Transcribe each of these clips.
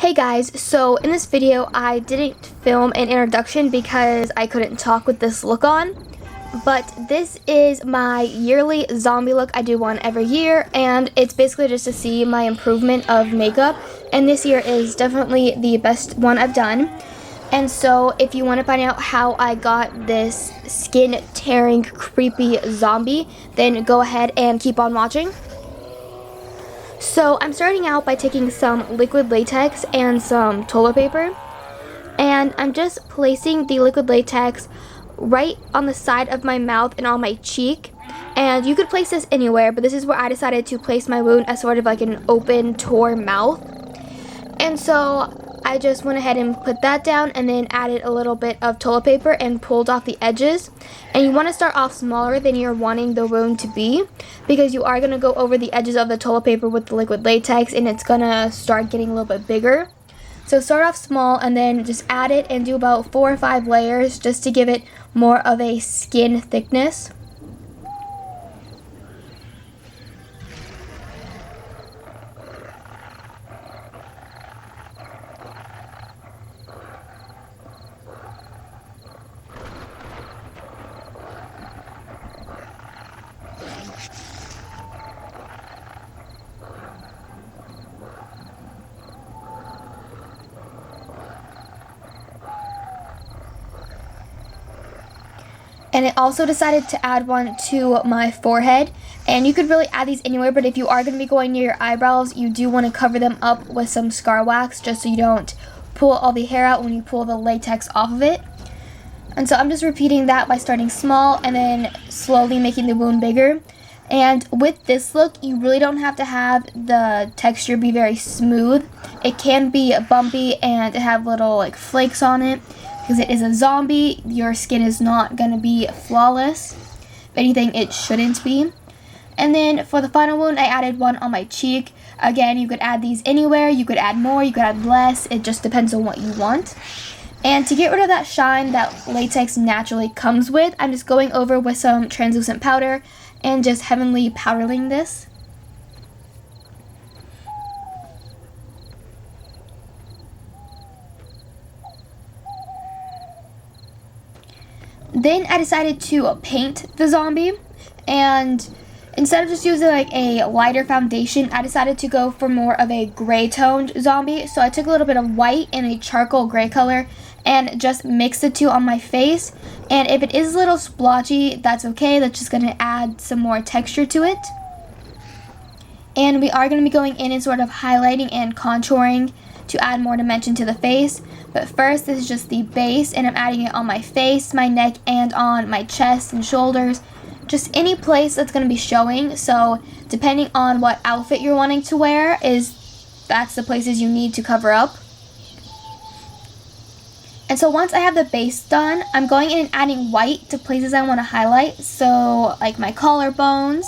Hey guys, so in this video I didn't film an introduction because I couldn't talk with this look on, but this is my yearly zombie look. I do one every year, and it's basically just to see my improvement of makeup, and this year is definitely the best one I've done. And so if you want to find out how I got this skin tearing creepy zombie, then go ahead and keep on watching. So I'm starting out by taking some liquid latex and some toilet paper, and I'm just placing the liquid latex right on the side of my mouth and on my cheek. And you could place this anywhere, but this is where I decided to place my wound as sort of like an open torn mouth. And so I just went ahead and put that down and then added a little bit of toilet paper and pulled off the edges. And you want to start off smaller than you're wanting the wound to be, because you are going to go over the edges of the toilet paper with the liquid latex and it's going to start getting a little bit bigger. So start off small and then just add it and do about 4 or 5 layers just to give it more of a skin thickness. And I also decided to add one to my forehead, and you could really add these anywhere, but if you are going to be going near your eyebrows, you do want to cover them up with some scar wax just so you don't pull all the hair out when you pull the latex off of it. And so I'm just repeating that by starting small and then slowly making the wound bigger. And with this look, you really don't have to have the texture be very smooth. It can be bumpy and have little like flakes on it. Because it is a zombie, your skin is not going to be flawless. If anything, it shouldn't be. And then for the final wound, I added one on my cheek. Again, you could add these anywhere. You could add more, you could add less. It just depends on what you want. And to get rid of that shine that latex naturally comes with, I'm just going over with some translucent powder and just heavily powdering this. Then I decided to paint the zombie, and instead of just using like a lighter foundation, I decided to go for more of a gray toned zombie. So I took a little bit of white and a charcoal gray color and just mixed the two on my face. And if it is a little splotchy, that's okay. That's just going to add some more texture to it. And we are going to be going in and sort of highlighting and contouring to add more dimension to the face. But first, this is just the base, and I'm adding it on my face, my neck, and on my chest and shoulders. Just any place that's going to be showing. So depending on what outfit you're wanting to wear, that's the places you need to cover up. And so once I have the base done, I'm going in and adding white to places I want to highlight. So like my collarbones.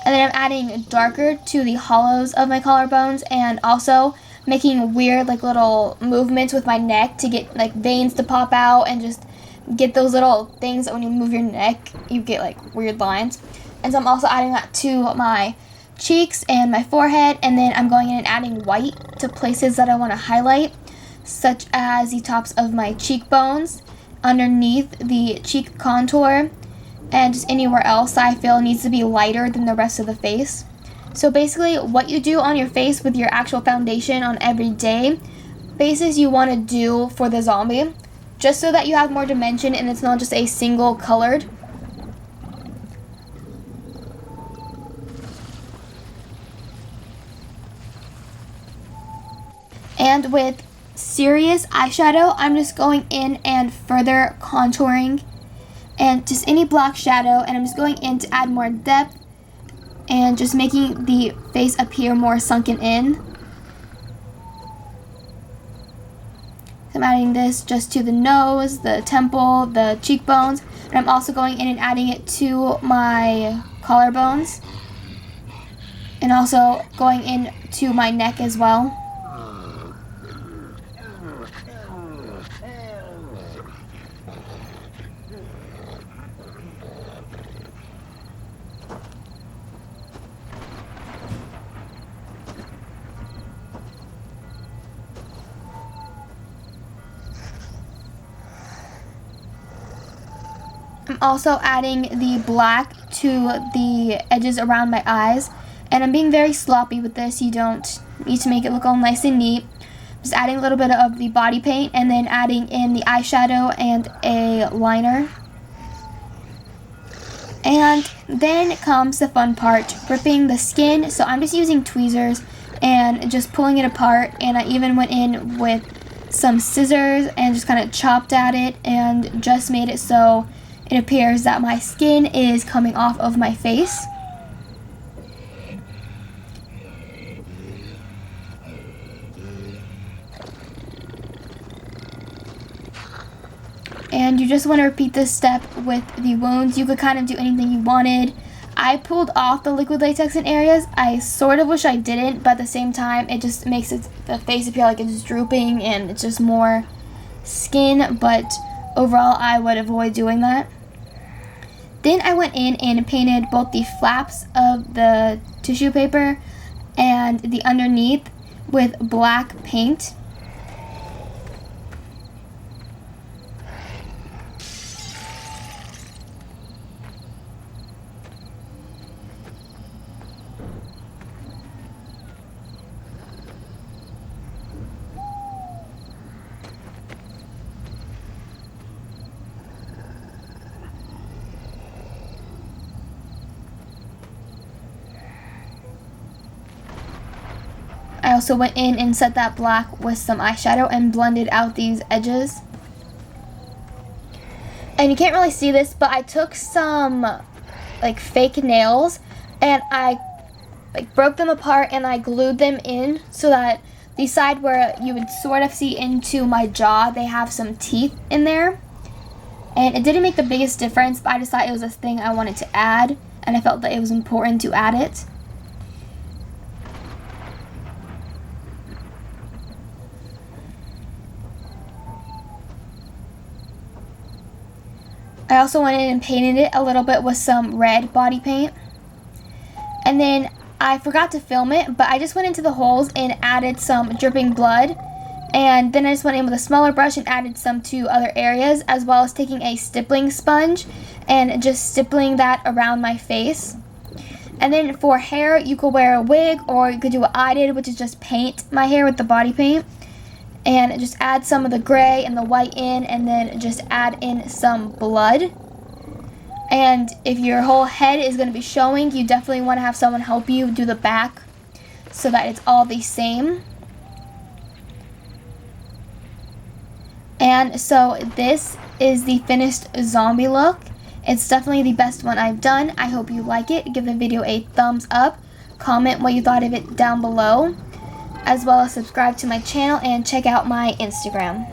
And then I'm adding darker to the hollows of my collarbones, and also making weird like little movements with my neck to get like veins to pop out and just get those little things that when you move your neck you get like weird lines. And so I'm also adding that to my cheeks and my forehead, and then I'm going in and adding white to places that I want to highlight, such as the tops of my cheekbones, underneath the cheek contour, and just anywhere else I feel needs to be lighter than the rest of the face. So basically what you do on your face with your actual foundation on every day, bases you want to do for the zombie, just so that you have more dimension and it's not just a single colored. And with serious eyeshadow, I'm just going in and further contouring and just any black shadow, and I'm just going in to add more depth and just making the face appear more sunken in. I'm adding this just to the nose, the temple, the cheekbones, and I'm also going in and adding it to my collarbones, and also going into my neck as well. I'm also adding the black to the edges around my eyes. And I'm being very sloppy with this. You don't need to make it look all nice and neat. Just adding a little bit of the body paint and then adding in the eyeshadow and a liner. And then comes the fun part, ripping the skin. So I'm just using tweezers and just pulling it apart. And I even went in with some scissors and just kind of chopped at it and just made it so it appears that my skin is coming off of my face. And you just want to repeat this step with the wounds. You could kind of do anything you wanted. I pulled off the liquid latex in areas. I sort of wish I didn't, but at the same time, it just makes the face appear like it's drooping and it's just more skin. But overall, I would avoid doing that. Then I went in and painted both the flaps of the tissue paper and the underneath with black paint. I also went in and set that black with some eyeshadow and blended out these edges. And you can't really see this, but I took some like fake nails and I broke them apart and I glued them in so that the side where you would sort of see into my jaw, they have some teeth in there. And it didn't make the biggest difference, but I just thought it was a thing I wanted to add and I felt that it was important to add it. I also went in and painted it a little bit with some red body paint. And then I forgot to film it, but I just went into the holes and added some dripping blood. And then I just went in with a smaller brush and added some to other areas, as well as taking a stippling sponge and just stippling that around my face. And then for hair, you could wear a wig or you could do what I did, which is just paint my hair with the body paint. And just add some of the gray and the white in, and then just add in some blood. And if your whole head is going to be showing, you definitely want to have someone help you do the back so that it's all the same. And so this is the finished zombie look. It's definitely the best one I've done. I hope you like it. Give the video a thumbs up. Comment what you thought of it down below, as well as subscribe to my channel and check out my Instagram.